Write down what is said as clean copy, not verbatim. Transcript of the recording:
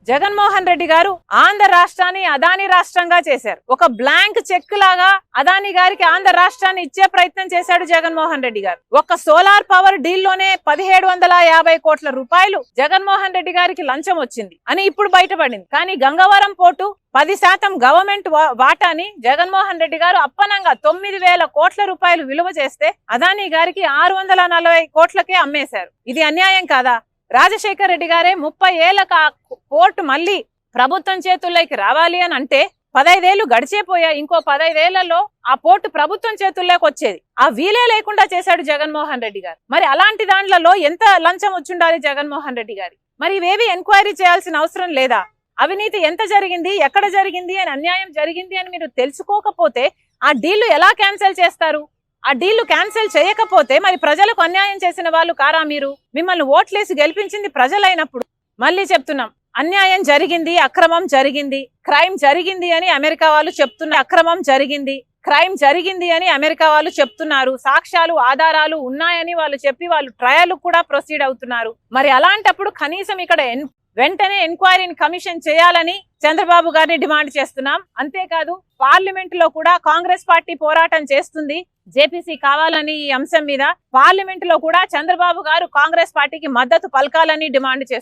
జగన్మోహన్ రెడ్డి గారు ఆంధ్ర రాష్ట్రాన్ని అదాని రాష్ట్రంగా చేశారు. ఒక బ్లాంక్ చెక్ లాగా అదాని గారికి ఆంధ్ర రాష్ట్రాన్ని ఇచ్చే ప్రయత్నం చేశాడు జగన్మోహన్ రెడ్డి గారు. ఒక సోలార్ పవర్ డీల్ లోనే 1750 కోట్ల రూపాయలు జగన్మోహన్ రెడ్డి గారికి లంచం వచ్చింది అని ఇప్పుడు బయటపడింది. కానీ గంగవరం పోర్టు 10% గవర్నమెంట్ వాటాని జగన్మోహన్ రెడ్డి గారు అప్పనంగా 9000 కోట్ల రూపాయలు విలువ చేస్తే అదాని గారికి 640 కోట్లకే అమ్మేశారు. ఇది అన్యాయం కాదా? రాజశేఖర్ రెడ్డి గారే 30 ఏళ్ల కోర్టు మళ్ళీ ప్రభుత్వం చేతుల్లోకి రావాలి అని అంటే 15 ఏళ్లు గడిచేపోయాయి. ఇంకో 15 ఏళ్లలో ఆ పోర్టు ప్రభుత్వం చేతుల్లోకి వచ్చేది. ఆ వీలే లేకుండా చేశాడు జగన్మోహన్ రెడ్డి గారు. మరి అలాంటి దాంట్లో ఎంత లంచం వచ్చుండాలి జగన్మోహన్ రెడ్డి గారి? మరి ఇవేవి ఎంక్వైరీ చేయాల్సిన అవసరం లేదా? అవినీతి ఎంత జరిగింది, ఎక్కడ జరిగింది అని, అన్యాయం జరిగింది అని మీరు తెలుసుకోకపోతే ఆ డీళ్లు ఎలా క్యాన్సిల్ చేస్తారు? ఆ డీళ్లు క్యాన్సిల్ చేయకపోతే మరి ప్రజలకు అన్యాయం చేసిన వాళ్ళు కారా మీరు? మిమ్మల్ని ఓట్లేసి గెలిపించింది ప్రజలైనప్పుడు మళ్ళీ చెప్తున్నాం, అన్యాయం జరిగింది, అక్రమం జరిగింది, క్రైమ్ జరిగింది అని అమెరికా వాళ్ళు చెప్తున్నారు. అక్రమం జరిగింది, క్రైమ్ జరిగింది అని అమెరికా వాళ్ళు చెప్తున్నారు. సాక్ష్యాలు, ఆధారాలు ఉన్నాయని వాళ్ళు చెప్పి వాళ్ళు ట్రయల్ కూడా ప్రొసీడ్ అవుతున్నారు. మరి అలాంటప్పుడు కనీసం ఇక్కడ వెంటనే ఎంక్వైరీని కమిషన్ చేయాలని చంద్రబాబు గారిని డిమాండ్ చేస్తున్నాం. అంతేకాదు పార్లమెంట్ లో కూడా కాంగ్రెస్ పార్టీ పోరాటం చేస్తుంది జేపీసీ కావాలని ఈ అంశం మీద. పార్లమెంట్ లో కూడా చంద్రబాబు గారు కాంగ్రెస్ పార్టీకి మద్దతు పలకాలని డిమాండ్ చేస్తున్నారు.